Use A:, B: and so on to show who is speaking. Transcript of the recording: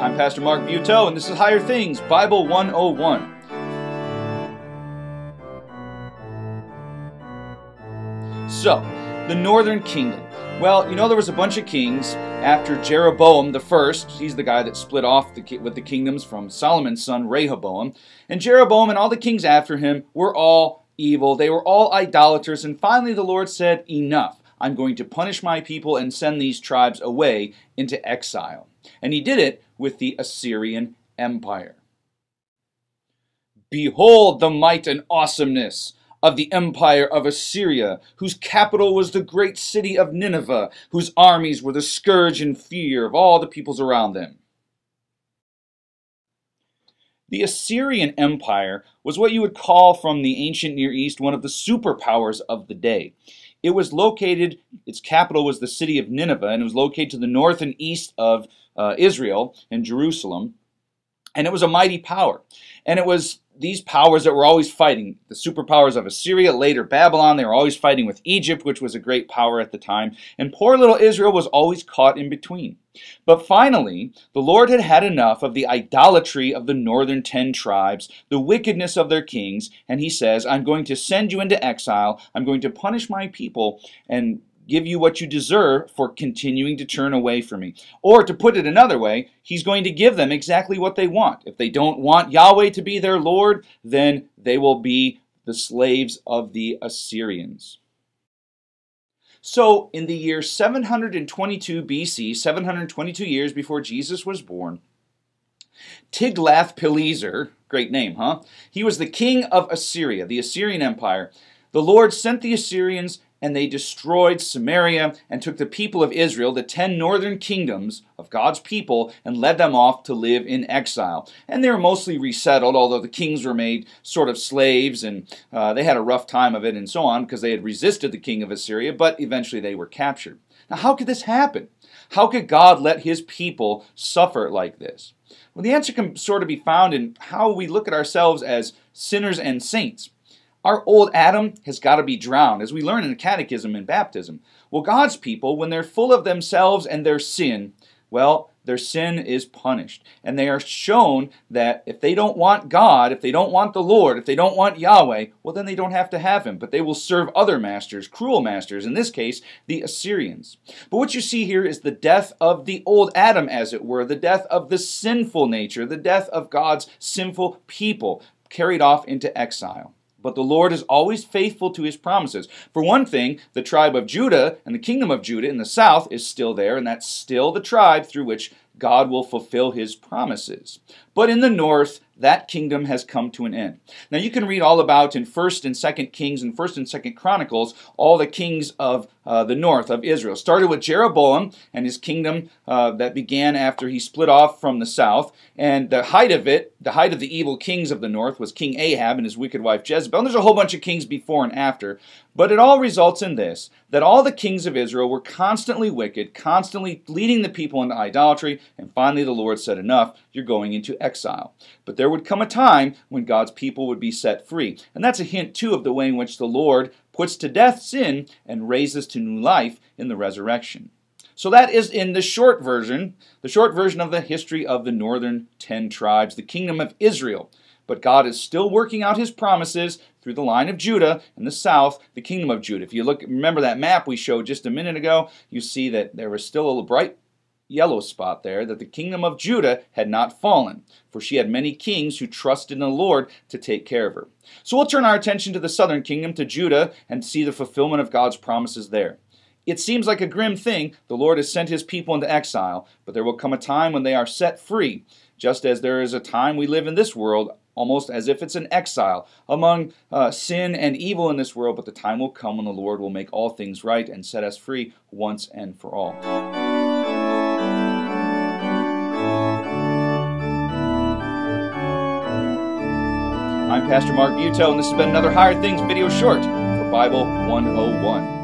A: I'm Pastor Mark Buetow, and this is Higher Things, Bible 101. So, the northern kingdom. Well, you know there was a bunch of kings after Jeroboam the first. He's the guy that split off with the kingdoms from Solomon's son Rehoboam. And Jeroboam and all the kings after him were all evil. They were all idolaters. And finally the Lord said, enough. I'm going to punish my people and send these tribes away into exile. And he did it with the Assyrian Empire. Behold the might and awesomeness of the empire of Assyria, whose capital was the great city of Nineveh, whose armies were the scourge and fear of all the peoples around them. The Assyrian Empire was what you would call from the ancient Near East one of the superpowers of the day. It was located, its capital was the city of Nineveh, and it was located to the north and east of Israel and Jerusalem. And it was a mighty power. And it was these powers that were always fighting. The superpowers of Assyria, later Babylon, they were always fighting with Egypt, which was a great power at the time. And poor little Israel was always caught in between. But finally, the Lord had had enough of the idolatry of the northern 10 tribes, the wickedness of their kings, and he says, I'm going to send you into exile. I'm going to punish my people and give you what you deserve for continuing to turn away from me. Or to put it another way, he's going to give them exactly what they want. If they don't want Yahweh to be their Lord, then they will be the slaves of the Assyrians. So in the year 722 BC, 722 years before Jesus was born, Tiglath-Pileser, great name, huh? He was the king of Assyria, the Assyrian Empire. The Lord sent the Assyrians and they destroyed Samaria and took the people of Israel, the 10 northern kingdoms of God's people, and led them off to live in exile. And they were mostly resettled, although the kings were made sort of slaves, and they had a rough time of it and so on because they had resisted the king of Assyria, but eventually they were captured. Now, how could this happen? How could God let his people suffer like this? Well, the answer can sort of be found in how we look at ourselves as sinners and saints. Our old Adam has got to be drowned, as we learn in the catechism and baptism. Well, God's people, when they're full of themselves and their sin, well, their sin is punished. And they are shown that if they don't want God, if they don't want the Lord, if they don't want Yahweh, well, then they don't have to have him. But they will serve other masters, cruel masters, in this case, the Assyrians. But what you see here is the death of the old Adam, as it were, the death of the sinful nature, the death of God's sinful people, carried off into exile. But the Lord is always faithful to his promises. For one thing, the tribe of Judah and the kingdom of Judah in the south is still there, and that's still the tribe through which God will fulfill his promises. But in the north, that kingdom has come to an end. Now you can read all about in 1st and 2nd Kings and 1st and 2nd Chronicles, all the kings of the north of Israel. Started with Jeroboam and his kingdom that began after he split off from the south. And the height of it, the height of the evil kings of the north was King Ahab and his wicked wife Jezebel. And there's a whole bunch of kings before and after. But it all results in this, that all the kings of Israel were constantly wicked, constantly leading the people into idolatry. And finally the Lord said, enough, you're going into exile. But there would come a time when God's people would be set free. And that's a hint, too, of the way in which the Lord puts to death sin and raises to new life in the resurrection. So that is in the short version of the history of the northern 10 tribes, the kingdom of Israel. But God is still working out his promises through the line of Judah and the south, the kingdom of Judah. If you remember that map we showed just a minute ago, you see that there was still a little bright yellow spot there, that the kingdom of Judah had not fallen, for she had many kings who trusted in the Lord to take care of her. So we'll turn our attention to the southern kingdom, to Judah, and see the fulfillment of God's promises there. It seems like a grim thing. The Lord has sent his people into exile, but there will come a time when they are set free, just as there is a time we live in this world, almost as if it's an exile among sin and evil in this world, but the time will come when the Lord will make all things right and set us free once and for all. I'm Pastor Mark Buetow, and this has been another Higher Things video short for Bible 101.